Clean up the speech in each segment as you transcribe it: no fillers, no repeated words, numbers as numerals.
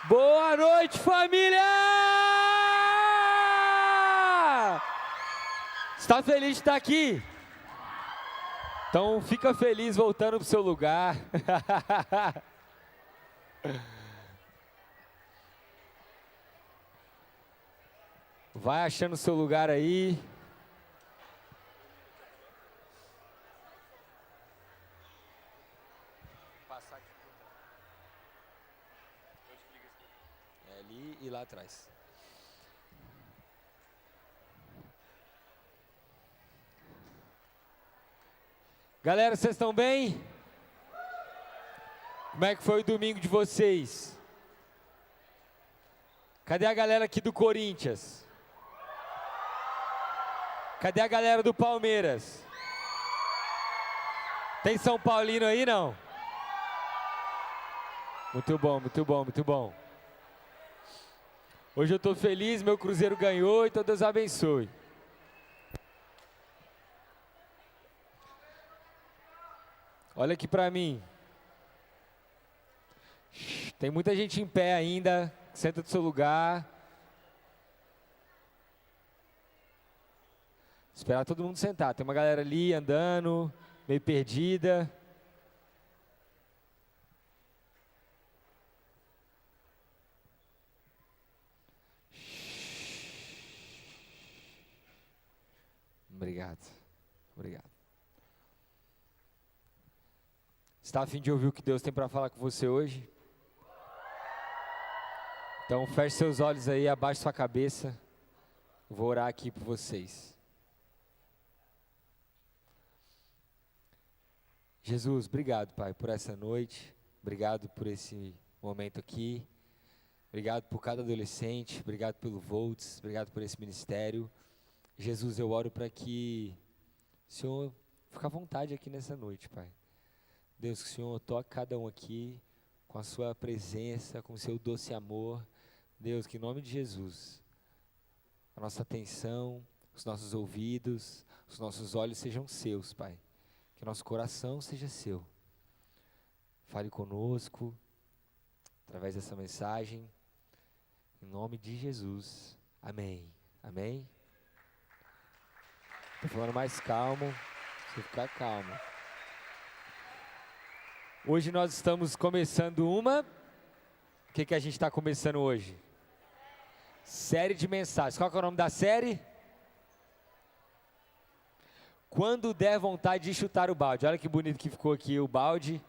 Boa noite, família! Está feliz de estar aqui? Então fica feliz voltando para o seu lugar. Vai achando o seu lugar aí. É ali e lá atrás. Galera, vocês estão bem? Como é que foi o domingo de vocês? Cadê a galera aqui do Corinthians? Cadê a galera do Palmeiras? Tem São Paulino aí, não? Muito bom, muito bom, muito bom. Hoje eu estou feliz, meu Cruzeiro ganhou, então Deus abençoe. Olha aqui para mim. Tem muita gente em pé ainda, senta do seu lugar. Esperar todo mundo sentar. Tem uma galera ali andando, meio perdida. Obrigado. Obrigado. Está a fim de ouvir o que Deus tem para falar com você hoje? Então feche seus olhos aí, abaixe sua cabeça. Vou orar aqui por vocês. Jesus, obrigado, Pai, por essa noite. Obrigado por esse momento aqui. Obrigado por cada adolescente. Obrigado pelo Volts. Obrigado por esse ministério. Jesus, eu oro para que o Senhor fique à vontade aqui nessa noite, Pai. Deus, que o Senhor toque cada um aqui com a sua presença, com o seu doce amor. Deus, que em nome de Jesus, a nossa atenção, os nossos ouvidos, os nossos olhos sejam seus, Pai. Que nosso coração seja seu. Fale conosco, através dessa mensagem, em nome de Jesus. Amém. Amém. Estou falando mais calmo, você ficar calmo. Hoje nós estamos começando uma... O que a gente está começando hoje? Série de mensagens. Qual que é o nome da série? Quando der vontade de chutar o balde. Olha que bonito que ficou aqui o balde.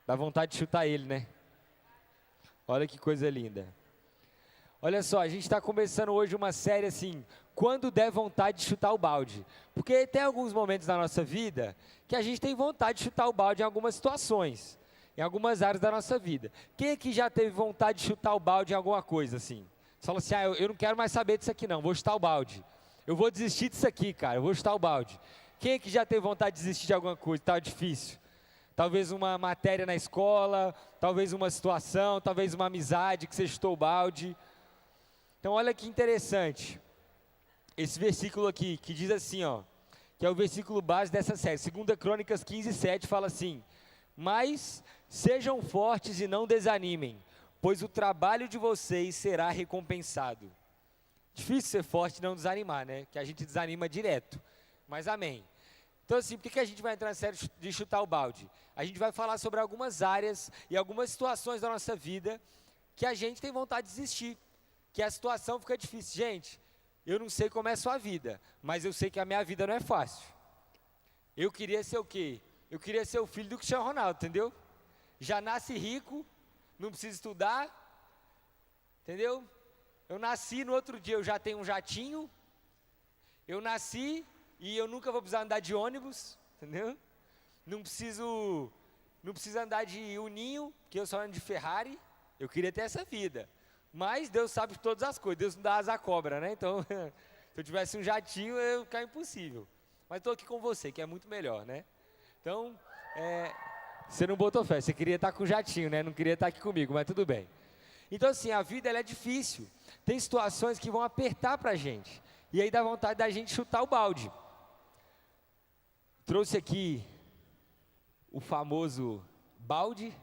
Dá vontade de chutar ele, né? Olha que coisa linda. Olha só, a gente está começando hoje uma série assim, quando der vontade de chutar o balde. Porque tem alguns momentos na nossa vida que a gente tem vontade de chutar o balde em algumas situações, em algumas áreas da nossa vida. Quem aqui já teve vontade de chutar o balde em alguma coisa assim? Você fala assim, eu não quero mais saber disso aqui não, vou chutar o balde. Eu vou desistir disso aqui, cara, eu vou chutar o balde. Quem aqui já teve vontade de desistir de alguma coisa, estava difícil? Talvez uma matéria na escola, talvez uma situação, talvez uma amizade que você chutou o balde. Então olha que interessante, esse versículo aqui, que diz assim, ó, que é o versículo base dessa série, 2 Crônicas 15:7, fala assim, mas sejam fortes e não desanimem, pois o trabalho de vocês será recompensado. Difícil ser forte e não desanimar, né, que a gente desanima direto, mas amém. Então assim, por que a gente vai entrar na série de chutar o balde? A gente vai falar sobre algumas áreas e algumas situações da nossa vida que a gente tem vontade de desistir. Que a situação fica difícil. Gente, eu não sei como é a sua vida, mas eu sei que a minha vida não é fácil. Eu queria ser o quê? Eu queria ser o filho do Cristiano Ronaldo, entendeu? Já nasce rico, não precisa estudar, entendeu? Eu nasci, no outro dia eu já tenho um jatinho, eu nasci e eu nunca vou precisar andar de ônibus, entendeu? Não preciso andar de uninho, porque eu só ando de Ferrari, eu queria ter essa vida. Mas Deus sabe de todas as coisas, Deus não dá asa à cobra, né? Então, se eu tivesse um jatinho, eu ia ficar impossível. Mas estou aqui com você, que é muito melhor, né? Então, você não botou fé, você queria estar com o jatinho, né? Não queria estar aqui comigo, mas tudo bem. Então, assim, a vida ela é difícil. Tem situações que vão apertar para a gente. E aí dá vontade da gente chutar o balde. Trouxe aqui o famoso balde.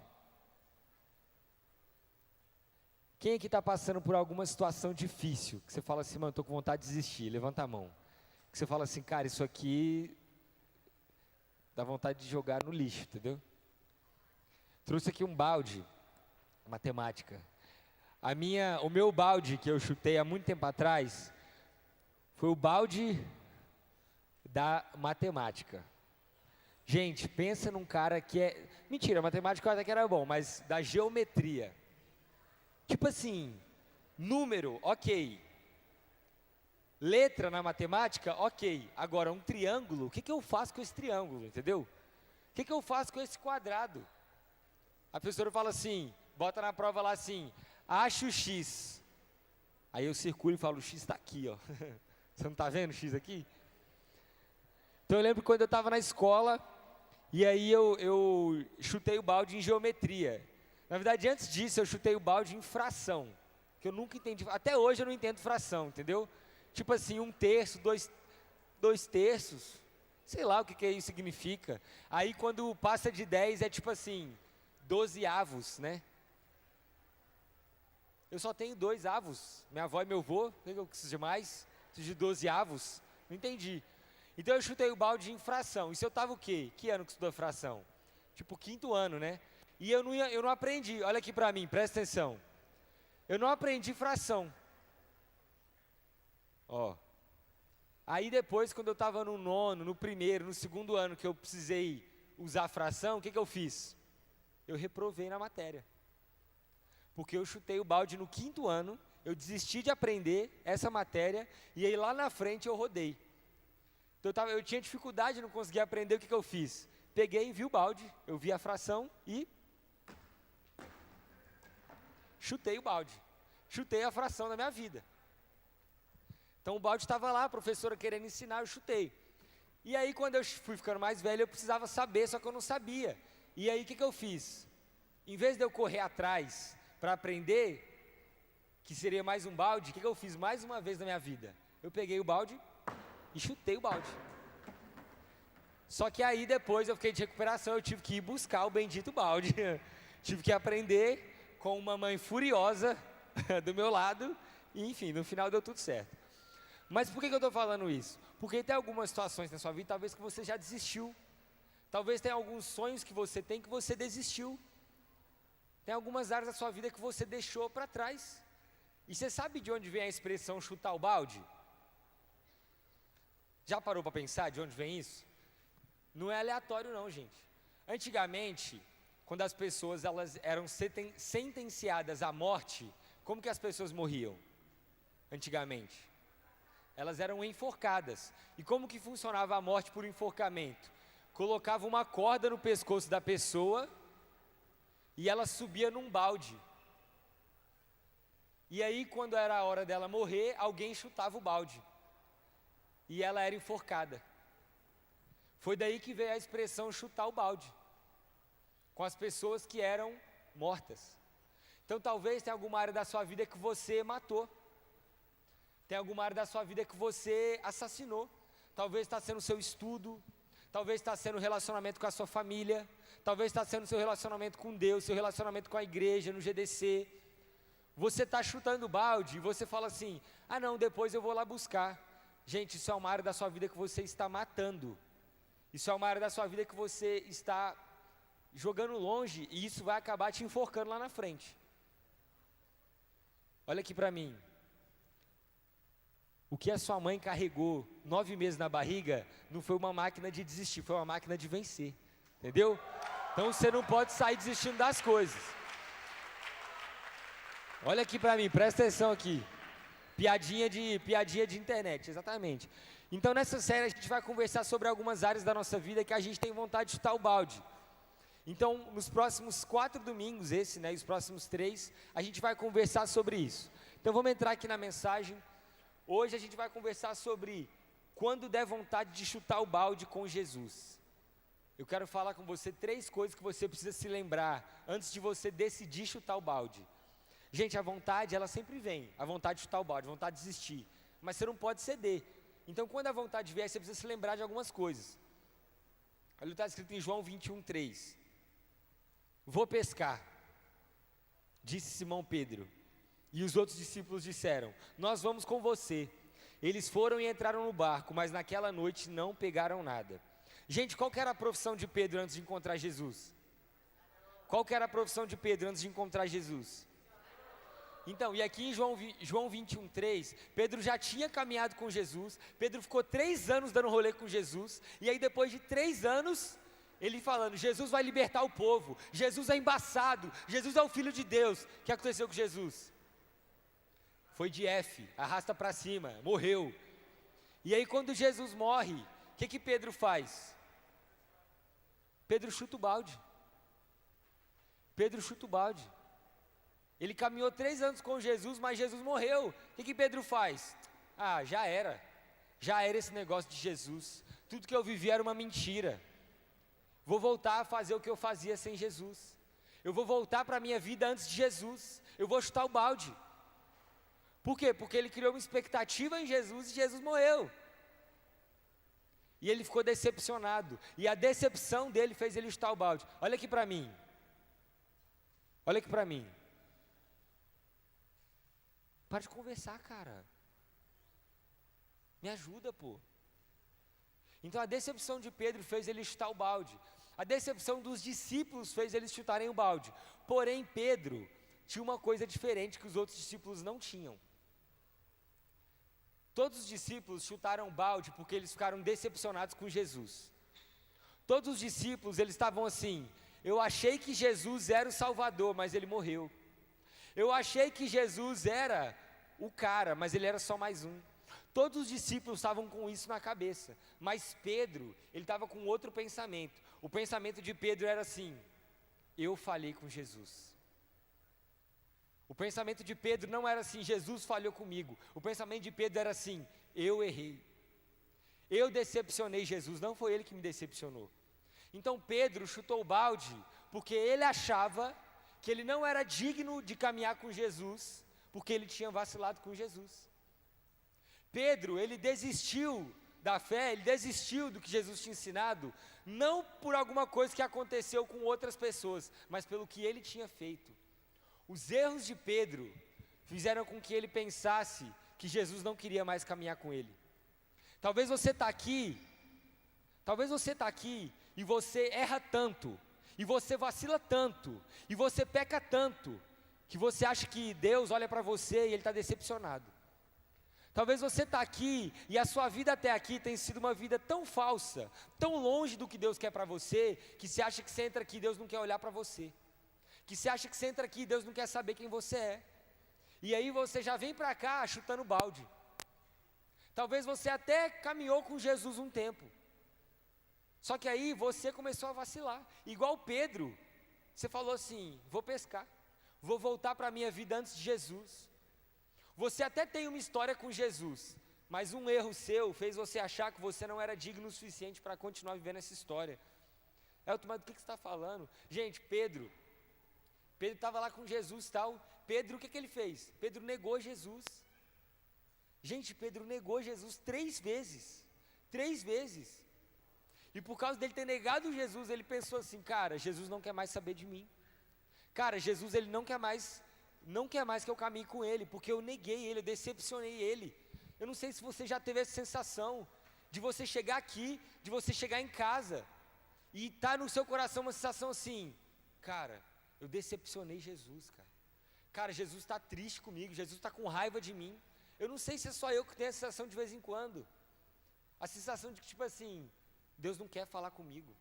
Quem aqui está passando por alguma situação difícil, que você fala assim, mano, estou com vontade de desistir, levanta a mão. Que você fala assim, cara, isso aqui dá vontade de jogar no lixo, entendeu? Trouxe aqui um balde, matemática. O meu balde que eu chutei há muito tempo atrás, foi o balde da matemática. Gente, pensa num cara que é... Mentira, matemática até que era bom, mas da geometria. Tipo assim, número, ok. Letra na matemática, ok. Agora, um triângulo, o que eu faço com esse triângulo, entendeu? O que eu faço com esse quadrado? A professora fala assim, bota na prova lá assim, acha o X. Aí eu circulo e falo, o X está aqui, ó. Você não está vendo o X aqui? Então eu lembro quando eu estava na escola, e aí eu chutei o balde em geometria. Na verdade, antes disso, eu chutei o balde em fração, que eu nunca entendi, até hoje eu não entendo fração, entendeu? Tipo assim, 1/3, 2/3, sei lá o que isso significa. Aí quando passa de 10 é tipo assim, 12avos, né? Eu só tenho 2 avos, minha avó e meu avô, o que eu preciso de mais? Preciso de 12avos, não entendi. Então eu chutei o balde em fração. Isso eu estava o quê? Que ano que estudou fração? Tipo 5º ano, né? E eu não aprendi, olha aqui para mim, presta atenção. Eu não aprendi fração. Ó. Aí depois, quando eu estava no 9º, no 1º, no 2º ano, que eu precisei usar fração, o que eu fiz? Eu reprovei na matéria. Porque eu chutei o balde no 5º ano, eu desisti de aprender essa matéria, e aí lá na frente eu rodei. Então eu tinha dificuldade, não conseguia aprender, o que eu fiz? Peguei, vi o balde, eu vi a fração e chutei o balde. Chutei a fração da minha vida. Então o balde estava lá, a professora querendo ensinar, eu chutei. E aí quando eu fui ficando mais velho, eu precisava saber, só que eu não sabia. E aí o que eu fiz? Em vez de eu correr atrás para aprender, que seria mais um balde, o que eu fiz mais uma vez na minha vida? Eu peguei o balde e chutei o balde. Só que aí depois eu fiquei de recuperação, eu tive que ir buscar o bendito balde. Tive que aprender com uma mãe furiosa do meu lado, e enfim, no final deu tudo certo. Mas por que eu estou falando isso? Porque tem algumas situações na sua vida, talvez que você já desistiu. Talvez tenha alguns sonhos que você tem que você desistiu. Tem algumas áreas da sua vida que você deixou para trás. E você sabe de onde vem a expressão chutar o balde? Já parou para pensar de onde vem isso? Não é aleatório não, gente. Antigamente, quando as pessoas elas eram sentenciadas à morte, como que as pessoas morriam? Antigamente, elas eram enforcadas. E como que funcionava a morte por enforcamento? Colocava uma corda no pescoço da pessoa e ela subia num balde. E aí, quando era a hora dela morrer, alguém chutava o balde. E ela era enforcada. Foi daí que veio a expressão chutar o balde, com as pessoas que eram mortas. Então talvez tenha alguma área da sua vida que você matou. Tem alguma área da sua vida que você assassinou. Talvez está sendo o seu estudo, talvez está sendo o relacionamento com a sua família, talvez está sendo o seu relacionamento com Deus, seu relacionamento com a igreja, no GDC. Você está chutando o balde e você fala assim, ah não, depois eu vou lá buscar. Gente, isso é uma área da sua vida que você está matando. Isso é uma área da sua vida que você está jogando longe e isso vai acabar te enforcando lá na frente. Olha aqui para mim. O que a sua mãe carregou 9 meses na barriga não foi uma máquina de desistir, foi uma máquina de vencer. Entendeu? Então você não pode sair desistindo das coisas. Olha aqui para mim, presta atenção aqui. Piadinha de internet, exatamente. Então nessa série a gente vai conversar sobre algumas áreas da nossa vida que a gente tem vontade de chutar o balde. Então nos próximos 4 domingos, e os próximos 3, a gente vai conversar sobre isso. Então vamos entrar aqui na mensagem. Hoje a gente vai conversar sobre quando der vontade de chutar o balde com Jesus. Eu quero falar com você 3 coisas que você precisa se lembrar antes de você decidir chutar o balde. Gente, a vontade, ela sempre vem, a vontade de chutar o balde, a vontade de desistir, mas você não pode ceder. Então, quando a vontade vier, você precisa se lembrar de algumas coisas. Olha o que está escrito em João 21:3. Vou pescar, disse Simão Pedro. E os outros discípulos disseram: nós vamos com você. Eles foram e entraram no barco, mas naquela noite não pegaram nada. Gente, qual que era a profissão de Pedro antes de encontrar Jesus? Qual que era a profissão de Pedro antes de encontrar Jesus? Então, e aqui em João 21:3, Pedro já tinha caminhado com Jesus. Pedro ficou 3 anos dando rolê com Jesus. E aí depois de 3 anos, ele falando: Jesus vai libertar o povo, Jesus é embaçado, Jesus é o Filho de Deus. O que aconteceu com Jesus? Foi de F, arrasta para cima, morreu. E aí quando Jesus morre, o que Pedro faz? Pedro chuta o balde. Pedro chuta o balde. Ele caminhou 3 anos com Jesus, mas Jesus morreu. O que Pedro faz? Ah, já era esse negócio de Jesus. Tudo que eu vivi era uma mentira. Vou voltar a fazer o que eu fazia sem Jesus. Eu vou voltar para a minha vida antes de Jesus. Eu vou chutar o balde. Por quê? Porque ele criou uma expectativa em Jesus e Jesus morreu. E ele ficou decepcionado. E a decepção dele fez ele chutar o balde. Olha aqui para mim. Olha aqui para mim. Para de conversar, cara. Me ajuda, pô. Então a decepção de Pedro fez ele chutar o balde. A decepção dos discípulos fez eles chutarem o balde. Porém, Pedro tinha uma coisa diferente que os outros discípulos não tinham. Todos os discípulos chutaram o balde porque eles ficaram decepcionados com Jesus. Todos os discípulos, eles estavam assim: eu achei que Jesus era o Salvador, mas ele morreu. Eu achei que Jesus era o cara, mas ele era só mais um. Todos os discípulos estavam com isso na cabeça, mas Pedro, ele estava com outro pensamento. O pensamento de Pedro era assim: eu falhei com Jesus. O pensamento de Pedro não era assim: Jesus falhou comigo. O pensamento de Pedro era assim: eu errei. Eu decepcionei Jesus, não foi ele que me decepcionou. Então Pedro chutou o balde, porque ele achava que ele não era digno de caminhar com Jesus, porque ele tinha vacilado com Jesus. Pedro, ele desistiu da fé, ele desistiu do que Jesus tinha ensinado, não por alguma coisa que aconteceu com outras pessoas, mas pelo que ele tinha feito. Os erros de Pedro fizeram com que ele pensasse que Jesus não queria mais caminhar com ele. Talvez você está aqui e você erra tanto, e você vacila tanto, e você peca tanto, que você acha que Deus olha para você e Ele está decepcionado. Talvez você está aqui e a sua vida até aqui tem sido uma vida tão falsa, tão longe do que Deus quer para você, que você acha que você entra aqui e Deus não quer olhar para você. Que você acha que você entra aqui e Deus não quer saber quem você é. E aí você já vem para cá chutando balde. Talvez você até caminhou com Jesus um tempo. Só que aí você começou a vacilar. Igual Pedro, você falou assim: vou pescar, vou voltar para a minha vida antes de Jesus. Você até tem uma história com Jesus, mas um erro seu fez você achar que você não era digno o suficiente para continuar vivendo essa história. Elton, mas do que você está falando? Gente, Pedro estava lá com Jesus e tal. Pedro, o que ele fez? Pedro negou Jesus. Gente, Pedro negou Jesus 3 vezes. 3 vezes. E por causa dele ter negado Jesus, ele pensou assim: cara, Jesus não quer mais saber de mim. Cara, Jesus, ele não quer mais que eu caminhe com ele, porque eu neguei ele, eu decepcionei ele. Eu não sei se você já teve essa sensação de você chegar aqui, de você chegar em casa e tá no seu coração uma sensação assim: cara, eu decepcionei Jesus, cara. Cara, Jesus está triste comigo, Jesus está com raiva de mim. Eu não sei se é só eu que tenho essa sensação de vez em quando. A sensação de que, tipo assim, Deus não quer falar comigo.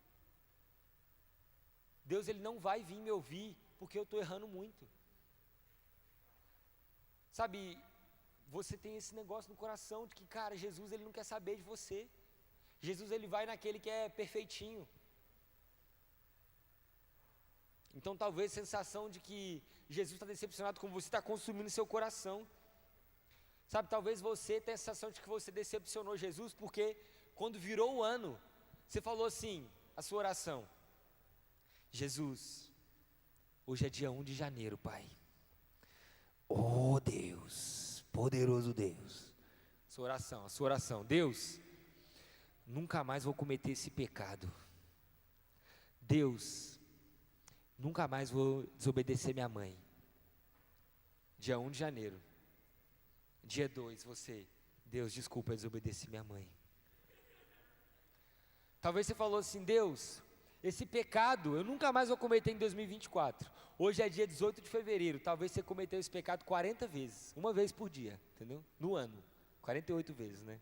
Deus, ele não vai vir me ouvir, porque eu estou errando muito. Sabe, você tem esse negócio no coração de que, cara, Jesus, ele não quer saber de você. Jesus, ele vai naquele que é perfeitinho. Então talvez a sensação de que Jesus está decepcionado com você está consumindo seu coração. Sabe, talvez você tenha a sensação de que você decepcionou Jesus, porque quando virou o ano, você falou assim, a sua oração: Jesus, hoje é dia 1 de janeiro, Pai. Oh Deus, poderoso Deus. A sua oração: Deus, nunca mais vou cometer esse pecado. Deus, nunca mais vou desobedecer minha mãe. Dia 1 de janeiro. Dia 2, você, Deus, desculpa, eu desobedeci minha mãe. Talvez você falou assim, Deus, esse pecado eu nunca mais vou cometer em 2024. Hoje é dia 18 de fevereiro, talvez você cometeu esse pecado 40 vezes, uma vez por dia, entendeu? No ano, 48 vezes, né?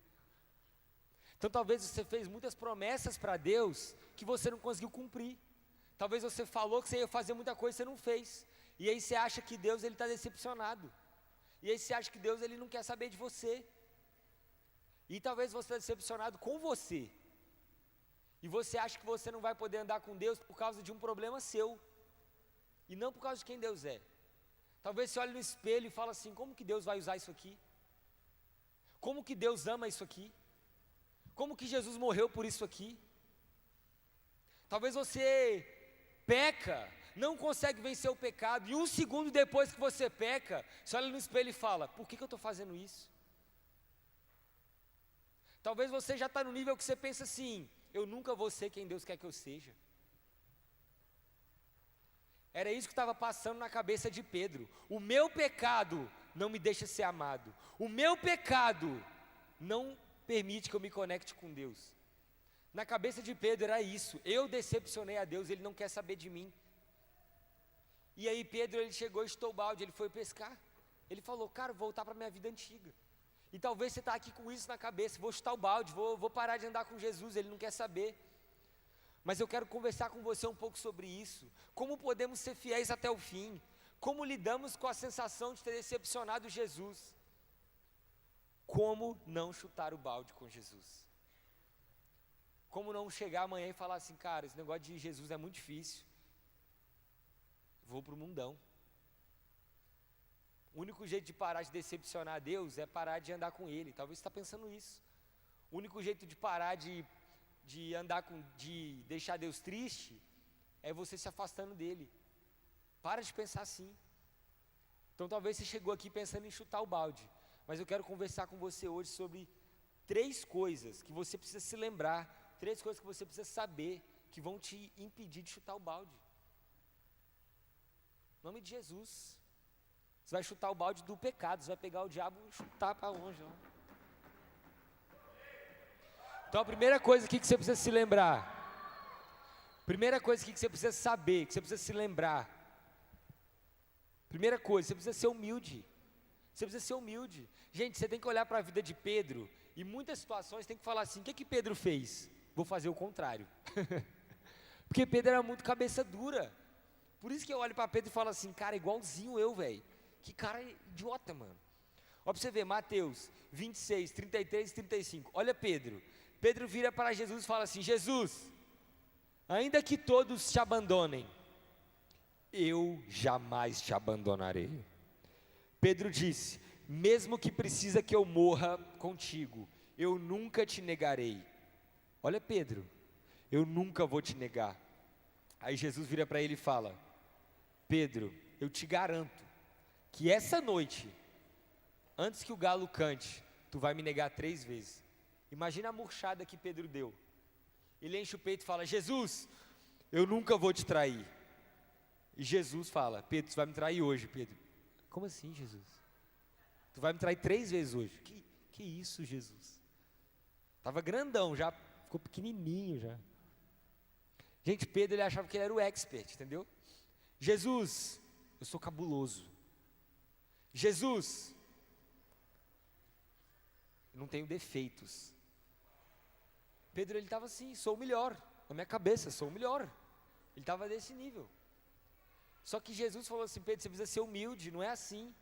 Então talvez você fez muitas promessas para Deus que você não conseguiu cumprir. Talvez você falou que você ia fazer muita coisa e você não fez. E aí você acha que Deus está decepcionado. E aí você acha que Deus ele não quer saber de você. E talvez você está decepcionado com você. E você acha que você não vai poder andar com Deus por causa de um problema seu. E não por causa de quem Deus é. Talvez você olhe no espelho e fale assim, como que Deus vai usar isso aqui? Como que Deus ama isso aqui? Como que Jesus morreu por isso aqui? Talvez você peca, não consegue vencer o pecado, e um segundo depois que você peca, você olha no espelho e fala, por que eu estou fazendo isso? Talvez você já está no nível que você pensa assim, eu nunca vou ser quem Deus quer que eu seja. Era isso que estava passando na cabeça de Pedro. O meu pecado não me deixa ser amado. O meu pecado não permite que eu me conecte com Deus. Na cabeça de Pedro era isso. Eu decepcionei a Deus, Ele não quer saber de mim. E aí Pedro, ele chegou, estou o balde, ele foi pescar. Ele falou, cara, vou voltar para a minha vida antiga. E talvez você está aqui com isso na cabeça, vou chutar o balde, vou parar de andar com Jesus, Ele não quer saber. Mas eu quero conversar com você um pouco sobre isso. Como podemos ser fiéis até o fim? Como lidamos com a sensação de ter decepcionado Jesus? Como não chutar o balde com Jesus? Como não chegar amanhã e falar assim, cara, esse negócio de Jesus é muito difícil. Vou para o mundão. O único jeito de parar de decepcionar a Deus é parar de andar com Ele. Talvez você está pensando isso. O único jeito de parar de deixar Deus triste é você se afastando dele. Para de pensar assim. Então talvez você chegou aqui pensando em chutar o balde, mas eu quero conversar com você hoje sobre 3 coisas que você precisa se lembrar, 3 coisas que você precisa saber, que vão te impedir de chutar o balde. Em nome de Jesus. Você vai chutar o balde do pecado, você vai pegar o diabo e chutar para longe. Ó. Então a primeira coisa aqui que você precisa se lembrar, primeira coisa aqui que você precisa saber, que você precisa se lembrar, primeira coisa, você precisa ser humilde. Você precisa ser humilde. Gente, você tem que olhar para a vida de Pedro, e em muitas situações tem que falar assim, o que Pedro fez? Vou fazer o contrário. Porque Pedro era muito cabeça dura. Por isso que eu olho para Pedro e falo assim, cara, igualzinho eu, velho. Que cara idiota, mano. Olha para você ver, Mateus 26, 33 e 35. Olha Pedro. Pedro vira para Jesus e fala assim, Jesus, ainda que todos te abandonem, eu jamais te abandonarei. Pedro disse, mesmo que precisa que eu morra contigo, eu nunca te negarei. Olha Pedro, eu nunca vou te negar. Aí Jesus vira para ele e fala, Pedro, eu te garanto, que essa noite, antes que o galo cante, tu vai me negar 3 vezes. Imagina a murchada que Pedro deu. Ele enche o peito e fala, Jesus, eu nunca vou te trair. E Jesus fala, Pedro, tu vai me trair hoje, Pedro. Como assim, Jesus? Tu vai me trair 3 vezes hoje. Que isso, Jesus? Estava grandão, já ficou pequenininho já. Gente, Pedro, ele achava que ele era o expert, entendeu? Jesus, eu sou cabuloso. Jesus, eu não tenho defeitos. Pedro, ele estava assim, sou o melhor. Na minha cabeça, sou o melhor. Ele estava desse nível. Só que Jesus falou assim, Pedro, você precisa ser humilde, não é assim.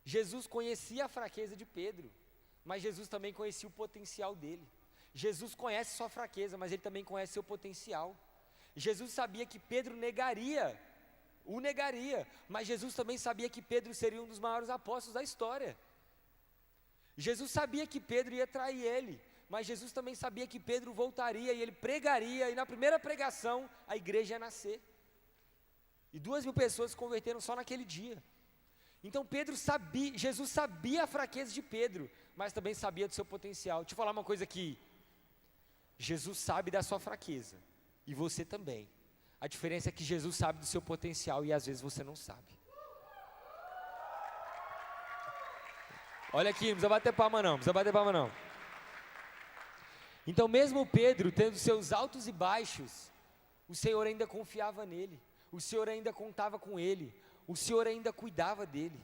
Jesus conhecia a fraqueza de Pedro, mas Jesus também conhecia o potencial dele. Jesus conhece sua fraqueza, mas ele também conhece seu potencial. Jesus sabia que Pedro o negaria, mas Jesus também sabia que Pedro seria um dos maiores apóstolos da história. Jesus sabia que Pedro ia trair ele, mas Jesus também sabia que Pedro voltaria e ele pregaria, e na primeira pregação a igreja ia nascer. E 2.000 pessoas se converteram só naquele dia. Então Jesus sabia a fraqueza de Pedro, mas também sabia do seu potencial. Deixa eu falar uma coisa aqui. Jesus sabe da sua fraqueza, e você também. A diferença é que Jesus sabe do seu potencial e às vezes você não sabe. Olha aqui, não precisa bater palma não, não precisa bater palma não. Então mesmo Pedro, tendo seus altos e baixos, o Senhor ainda confiava nele, o Senhor ainda contava com ele, o Senhor ainda cuidava dele.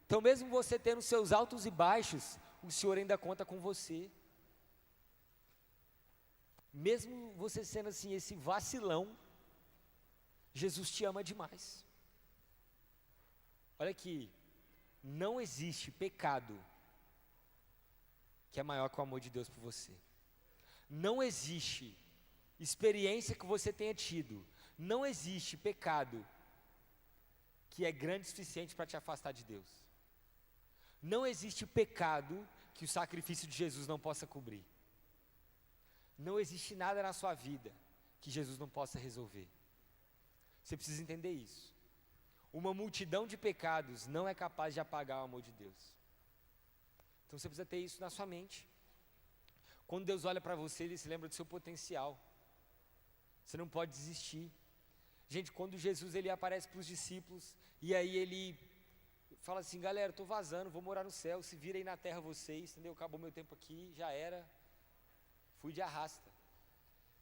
Então mesmo você tendo seus altos e baixos, o Senhor ainda conta com você. Mesmo você sendo assim, esse vacilão, Jesus te ama demais. Olha aqui, não existe pecado que é maior que o amor de Deus por você. Não existe experiência que você tenha tido, não existe pecado que é grande o suficiente para te afastar de Deus. Não existe pecado que o sacrifício de Jesus não possa cobrir. Não existe nada na sua vida que Jesus não possa resolver. Você precisa entender isso. Uma multidão de pecados não é capaz de apagar o amor de Deus. Então você precisa ter isso na sua mente. Quando Deus olha para você, Ele se lembra do seu potencial. Você não pode desistir. Gente, quando Jesus ele aparece para os discípulos, e aí Ele fala assim, galera, estou vazando, vou morar no céu, se vira aí na terra vocês, entendeu? Acabou meu tempo aqui, já era, fui de arrasta.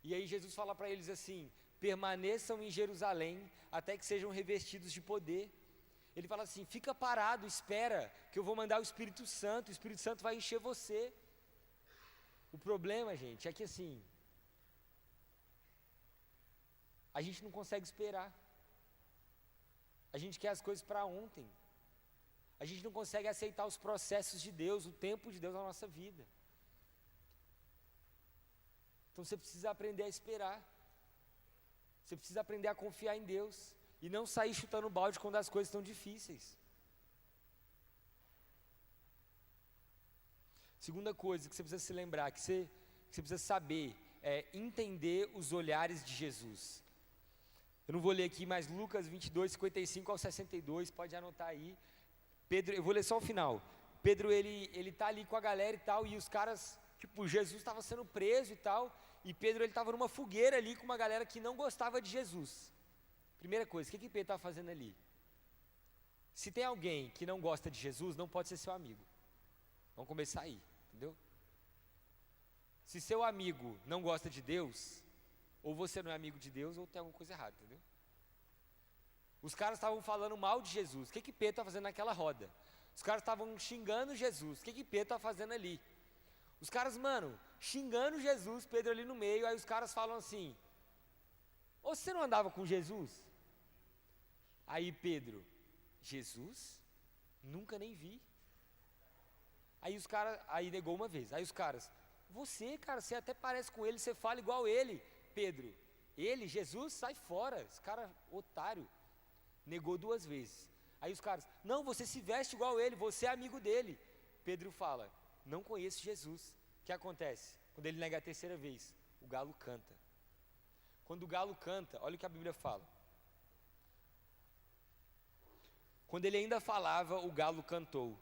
E aí Jesus fala para eles assim, permaneçam em Jerusalém, até que sejam revestidos de poder. Ele fala assim, fica parado, espera, que eu vou mandar o Espírito Santo vai encher você. O problema, gente, é que assim, a gente não consegue esperar. A gente quer as coisas para ontem. A gente não consegue aceitar os processos de Deus, o tempo de Deus na nossa vida. Então você precisa aprender a esperar. Você precisa aprender a confiar em Deus e não sair chutando balde quando as coisas estão difíceis. Segunda coisa que você precisa se lembrar, que você precisa saber, é entender os olhares de Jesus. Eu não vou ler aqui, mas Lucas 22, 55 ao 62, pode anotar aí. Pedro, eu vou ler só o final. Pedro, ele tá ali com a galera e tal, e os caras, tipo, Jesus estava sendo preso e tal, e Pedro, ele estava numa fogueira ali com uma galera que não gostava de Jesus. Primeira coisa, o que Pedro estava fazendo ali? Se tem alguém que não gosta de Jesus, não pode ser seu amigo. Vamos começar aí, entendeu? Se seu amigo não gosta de Deus, ou você não é amigo de Deus, ou tem alguma coisa errada, entendeu? Os caras estavam falando mal de Jesus, o que Pedro está fazendo naquela roda? Os caras estavam xingando Jesus, o que Pedro está fazendo ali? Os caras, mano, xingando Jesus, Pedro ali no meio, aí os caras falam assim, ou você não andava com Jesus? Aí Pedro, Jesus? Nunca nem vi. Aí os caras, aí negou uma vez, aí os caras, você, cara, você até parece com ele, você fala igual ele. Pedro, ele, Jesus, sai fora, esse cara otário. Negou duas vezes. Aí os caras, não, você se veste igual ele, você é amigo dele. Pedro fala, não conheço Jesus. O que acontece? Quando ele nega a terceira vez, o galo canta. Quando o galo canta, olha o que a Bíblia fala. Quando ele ainda falava, o galo cantou.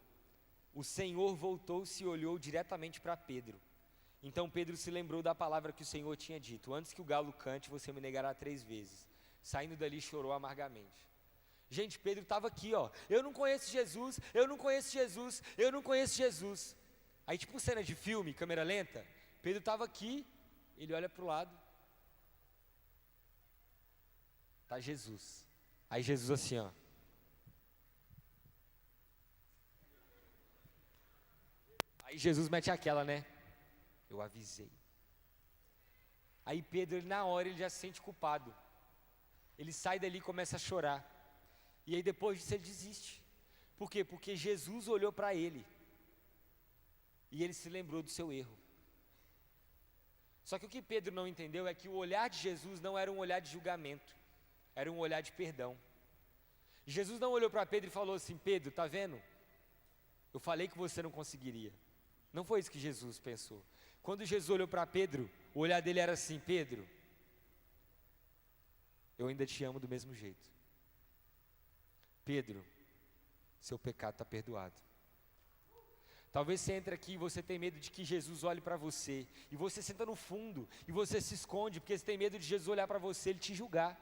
O Senhor voltou-se e olhou diretamente para Pedro. Então Pedro se lembrou da palavra que o Senhor tinha dito, antes que o galo cante, você me negará 3 vezes. Saindo dali, chorou amargamente. Gente, Pedro estava aqui, ó, eu não conheço Jesus, eu não conheço Jesus, eu não conheço Jesus. Aí tipo cena de filme, câmera lenta, Pedro estava aqui, ele olha para o lado, tá Jesus. Aí Jesus assim, ó. Aí Jesus mete aquela, né? Eu avisei. Aí Pedro, ele, na hora, ele já se sente culpado. Ele sai dali e começa a chorar. E aí depois disso ele desiste. Por quê? Porque Jesus olhou para ele. E ele se lembrou do seu erro. Só que o que Pedro não entendeu é que o olhar de Jesus não era um olhar de julgamento. Era um olhar de perdão. Jesus não olhou para Pedro e falou assim, Pedro, tá vendo? Eu falei que você não conseguiria. Não foi isso que Jesus pensou. Quando Jesus olhou para Pedro, o olhar dele era assim, Pedro, eu ainda te amo do mesmo jeito. Pedro, seu pecado está perdoado. Talvez você entre aqui e você tem medo de que Jesus olhe para você, e você senta no fundo, e você se esconde, porque você tem medo de Jesus olhar para você e ele te julgar.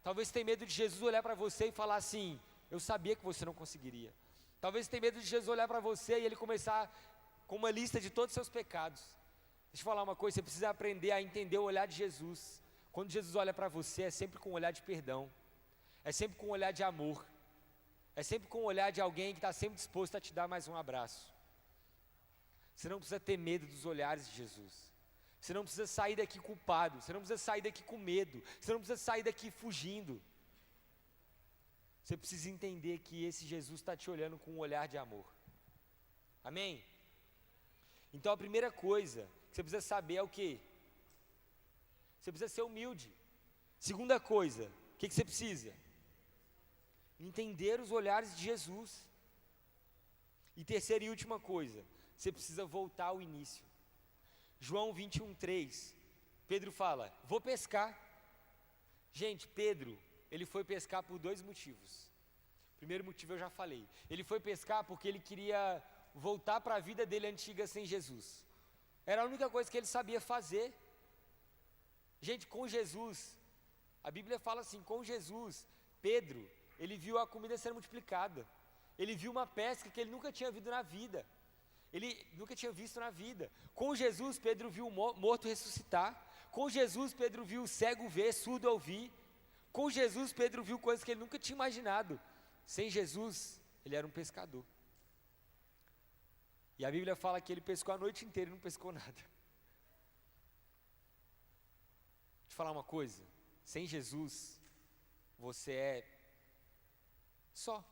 Talvez você tenha medo de Jesus olhar para você e falar assim, eu sabia que você não conseguiria. Talvez você tenha medo de Jesus olhar para você e ele começar com uma lista de todos os seus pecados. Deixa eu falar uma coisa, você precisa aprender a entender o olhar de Jesus. Quando Jesus olha para você, é sempre com um olhar de perdão, é sempre com um olhar de amor, é sempre com o olhar de alguém que está sempre disposto a te dar mais um abraço. Você não precisa ter medo dos olhares de Jesus. Você não precisa sair daqui culpado, você não precisa sair daqui com medo, você não precisa sair daqui fugindo. Você precisa entender que esse Jesus está te olhando com um olhar de amor. Amém? Então a primeira coisa que você precisa saber é o quê? Você precisa ser humilde. Segunda coisa, o que você precisa? Entender os olhares de Jesus. E terceira e última coisa, você precisa voltar ao início. João 21:3, Pedro fala, vou pescar. Gente, Pedro, ele foi pescar por 2 motivos. O primeiro motivo eu já falei, ele foi pescar porque ele queria voltar para a vida dele antiga sem Jesus. Era a única coisa que ele sabia fazer. Gente, com Jesus, a Bíblia fala assim, com Jesus, Pedro, ele viu a comida sendo multiplicada, ele viu uma pesca que ele nunca tinha visto na vida, com Jesus, Pedro viu o morto ressuscitar, com Jesus, Pedro viu o cego ver, surdo ouvir, com Jesus, Pedro viu coisas que ele nunca tinha imaginado. Sem Jesus, ele era um pescador, e a Bíblia fala que ele pescou a noite inteira e não pescou nada. Deixa eu falar uma coisa, sem Jesus, você é só.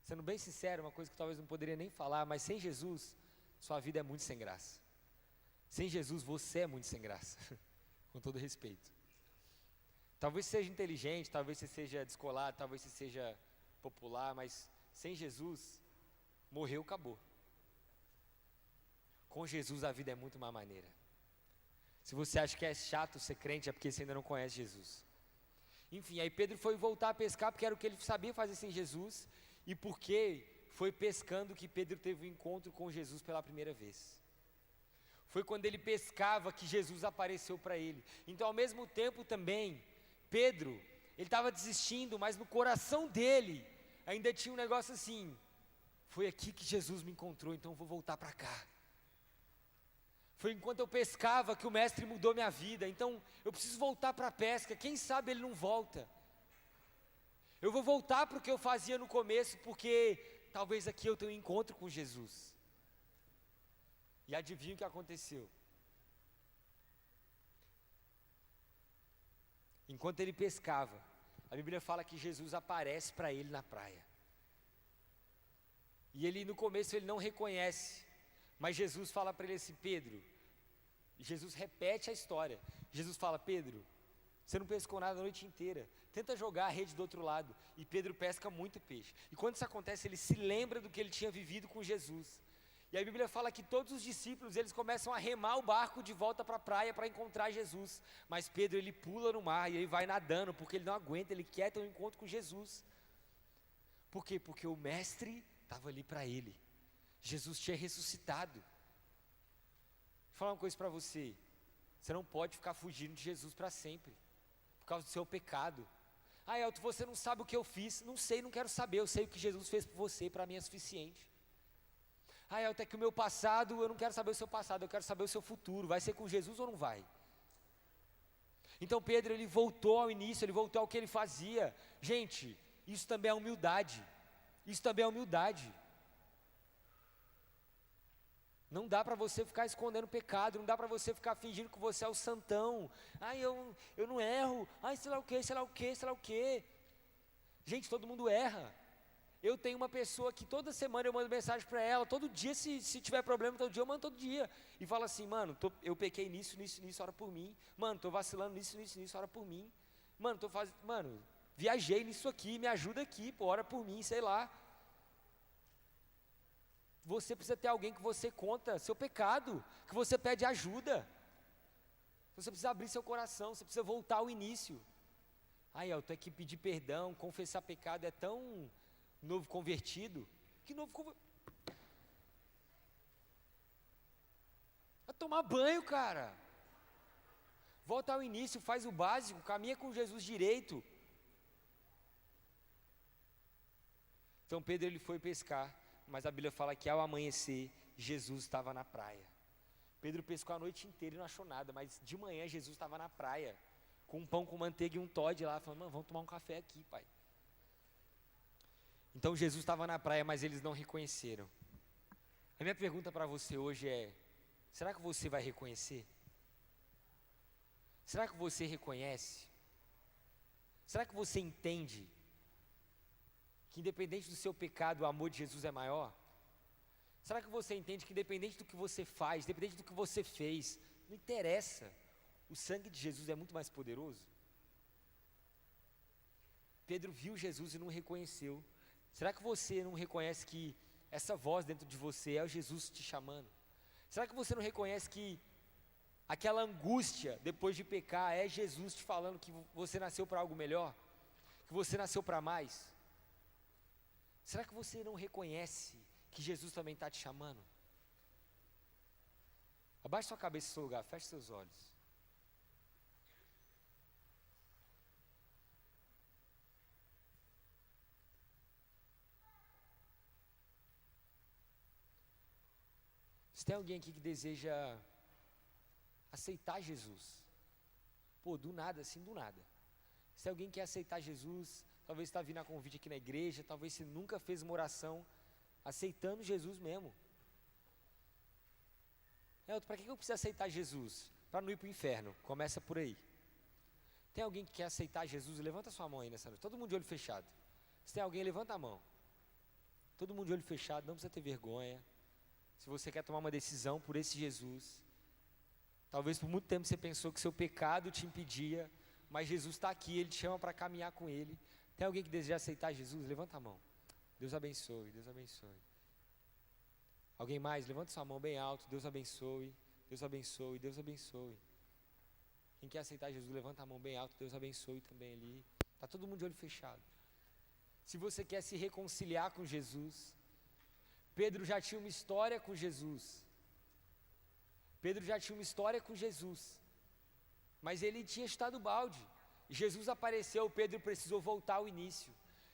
Sendo bem sincero, uma coisa que talvez não poderia nem falar, mas sem Jesus, sua vida é muito sem graça. Sem Jesus, você é muito sem graça, com todo respeito. Talvez você seja inteligente, talvez você seja descolado, talvez você seja popular, mas sem Jesus, morreu, acabou. Com Jesus, a vida é muito mais maneira. Se você acha que é chato ser crente, é porque você ainda não conhece Jesus. Enfim, aí Pedro foi voltar a pescar, porque era o que ele sabia fazer sem Jesus, e porque foi pescando que Pedro teve um encontro com Jesus pela primeira vez. Foi quando ele pescava que Jesus apareceu para ele. Então, ao mesmo tempo também, Pedro, ele estava desistindo, mas no coração dele, ainda tinha um negócio assim, foi aqui que Jesus me encontrou, então eu vou voltar para cá. Foi enquanto eu pescava que o mestre mudou minha vida, então eu preciso voltar para a pesca, quem sabe ele não volta. Eu vou voltar para o que eu fazia no começo, porque talvez aqui eu tenha um encontro com Jesus. E adivinha o que aconteceu? Enquanto ele pescava, a Bíblia fala que Jesus aparece para ele na praia. E ele no começo ele não reconhece, mas Jesus fala para ele assim, Pedro, Jesus repete a história, Jesus fala, Pedro, você não pescou nada a noite inteira, tenta jogar a rede do outro lado, e Pedro pesca muito peixe, e quando isso acontece, ele se lembra do que ele tinha vivido com Jesus, e a Bíblia fala que todos os discípulos, eles começam a remar o barco de volta para a praia para encontrar Jesus, mas Pedro ele pula no mar, e ele vai nadando, porque ele não aguenta, ele quer ter um encontro com Jesus. Por quê? Porque o mestre estava ali para ele, Jesus tinha ressuscitado. Vou falar uma coisa para você, você não pode ficar fugindo de Jesus para sempre, por causa do seu pecado. Ah, Elton, você não sabe o que eu fiz. Não sei, não quero saber, eu sei o que Jesus fez por você, para mim é suficiente. Ah, Elton, é que o meu passado, eu não quero saber o seu passado, eu quero saber o seu futuro, vai ser com Jesus ou não vai? Então Pedro, ele voltou ao início, ele voltou ao que ele fazia. Gente, isso também é humildade, isso também é humildade. Não dá para você ficar escondendo pecado, não dá para você ficar fingindo que você é o santão. Ai, eu não erro, ai, sei lá o que, sei lá o que, sei lá o que. Gente, todo mundo erra. Eu tenho uma pessoa que toda semana eu mando mensagem para ela, todo dia, se tiver problema, todo dia eu mando todo dia. E fala assim, mano, eu pequei nisso, ora por mim. Mano, tô vacilando nisso, ora por mim. Mano, viajei nisso aqui, me ajuda aqui, pô, ora por mim, sei lá. Você precisa ter alguém que você conta seu pecado, que você pede ajuda. Você precisa abrir seu coração, você precisa voltar ao início. Ai, eu tenho que pedir perdão, confessar pecado, é tão novo convertido. Que novo convertido? Vai tomar banho, cara. Volta ao início, faz o básico, caminha com Jesus direito. Então Pedro ele foi pescar, mas a Bíblia fala que ao amanhecer, Jesus estava na praia. Pedro pescou a noite inteira e não achou nada, mas de manhã Jesus estava na praia, com um pão com manteiga e um Toddy lá, falando, mano, vamos tomar um café aqui, pai. Então Jesus estava na praia, mas eles não reconheceram. A minha pergunta para você hoje é, será que você vai reconhecer? Será que você reconhece? Será que você entende que independente do seu pecado, o amor de Jesus é maior? Será que você entende que independente do que você faz, independente do que você fez, não interessa, o sangue de Jesus é muito mais poderoso? Pedro viu Jesus e não reconheceu. Será que você não reconhece que essa voz dentro de você é o Jesus te chamando? Será que você não reconhece que aquela angústia depois de pecar é Jesus te falando que você nasceu para algo melhor? Que você nasceu para mais? Será que você não reconhece que Jesus também está te chamando? Abaixe sua cabeça no seu lugar, feche seus olhos. Se tem alguém aqui que deseja aceitar Jesus, pô, do nada, assim, do nada. Se alguém quer aceitar Jesus, talvez está vindo a convite aqui na igreja, talvez você nunca fez uma oração aceitando Jesus mesmo. Para que eu preciso aceitar Jesus? Para não ir para o inferno, começa por aí. Tem alguém que quer aceitar Jesus? Levanta sua mão aí nessa noite, todo mundo de olho fechado. Se tem alguém, levanta a mão. Todo mundo de olho fechado, não precisa ter vergonha. Se você quer tomar uma decisão por esse Jesus, talvez por muito tempo você pensou que seu pecado te impedia, mas Jesus está aqui, Ele te chama para caminhar com Ele. Tem alguém que deseja aceitar Jesus? Levanta a mão. Deus abençoe, Deus abençoe. Alguém mais? Levanta sua mão bem alto. Deus abençoe, Deus abençoe, Deus abençoe. Quem quer aceitar Jesus, levanta a mão bem alto. Deus abençoe também ali. Está todo mundo de olho fechado. Se você quer se reconciliar com Jesus, Pedro já tinha uma história com Jesus. Pedro já tinha uma história com Jesus, mas ele tinha chutado o balde. Jesus apareceu, Pedro precisou voltar ao início.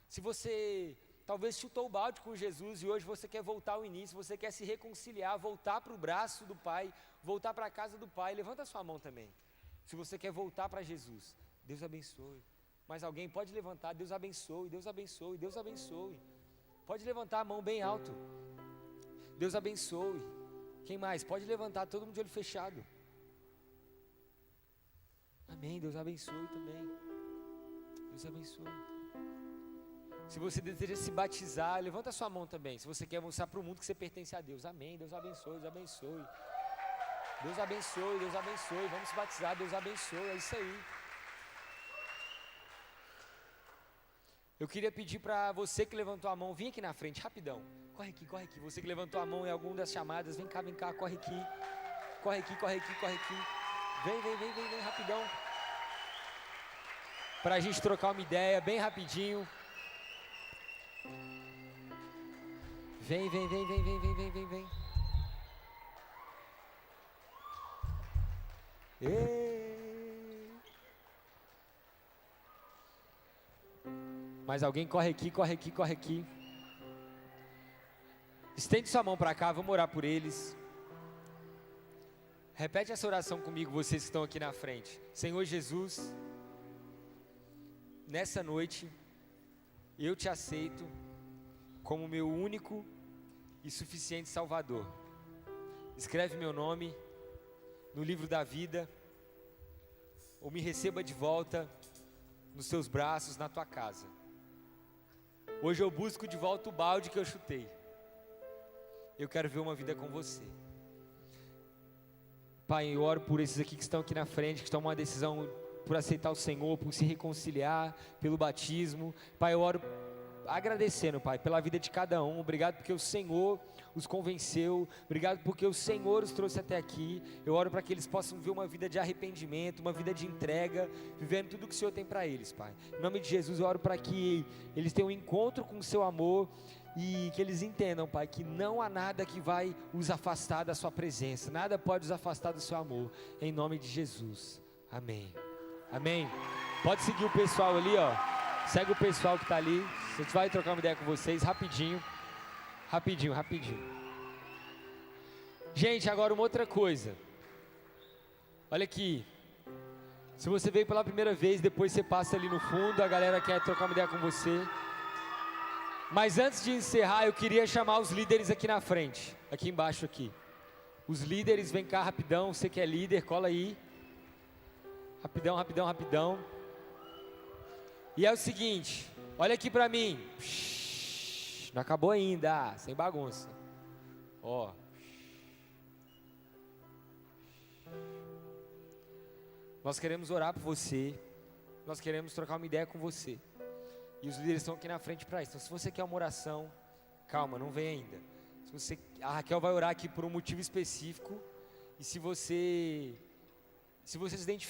Se você talvez chutou o balde com Jesus e hoje você quer voltar ao início, você quer se reconciliar, voltar para o braço do Pai, voltar para a casa do Pai, levanta a sua mão também. Se você quer voltar para Jesus, Deus abençoe. Mas alguém pode levantar, Deus abençoe, Deus abençoe, Deus abençoe. Pode levantar a mão bem alto. Deus abençoe. Quem mais? Pode levantar, todo mundo de olho fechado. Amém, Deus abençoe também. Deus abençoe. Se você deseja se batizar, levanta a sua mão também. Se você quer mostrar para o mundo que você pertence a Deus. Amém, Deus abençoe, Deus abençoe. Deus abençoe, Deus abençoe. Vamos se batizar, Deus abençoe, é isso aí. Eu queria pedir para você que levantou a mão, vem aqui na frente, rapidão. Corre aqui, corre aqui. Você que levantou a mão em alguma das chamadas, vem cá, corre aqui. Corre aqui, corre aqui, corre aqui. Vem, rapidão. Para a gente trocar uma ideia, bem rapidinho. Vem. Mais alguém? Corre aqui. Estende sua mão para cá, vamos orar por eles. Repete essa oração comigo, vocês que estão aqui na frente. Senhor Jesus, nessa noite, eu te aceito como meu único e suficiente Salvador. Escreve meu nome no livro da vida, ou me receba de volta nos seus braços, na tua casa. Hoje eu busco de volta o balde que eu chutei. Eu quero ver uma vida com você. Pai, eu oro por esses aqui que estão aqui na frente, que tomam uma decisão por aceitar o Senhor, por se reconciliar, pelo batismo. Pai, eu oro agradecendo, Pai, pela vida de cada um. Obrigado porque o Senhor os convenceu. Obrigado porque o Senhor os trouxe até aqui. Eu oro para que eles possam ver uma vida de arrependimento, uma vida de entrega, vivendo tudo que o Senhor tem para eles, Pai. Em nome de Jesus, eu oro para que eles tenham um encontro com o seu amor e que eles entendam, Pai, que não há nada que vai os afastar da sua presença. Nada pode os afastar do seu amor. Em nome de Jesus. Amém. Amém. Pode seguir o pessoal ali, ó. Segue o pessoal que está ali. A gente vai trocar uma ideia com vocês rapidinho. Rapidinho. Gente, agora uma outra coisa. Olha aqui. Se você veio pela primeira vez, depois você passa ali no fundo, a galera quer trocar uma ideia com você. Mas antes de encerrar, eu queria chamar os líderes aqui na frente, aqui embaixo aqui. Os líderes, vem cá rapidão, você que é líder, cola aí. Rapidão. E é o seguinte, olha aqui pra mim. Não acabou ainda, sem bagunça. Ó. Nós queremos orar por você. Nós queremos trocar uma ideia com você. E os líderes estão aqui na frente para isso. Então, se você quer uma oração, calma, não vem ainda. A Raquel vai orar aqui por um motivo específico. E se você se identificar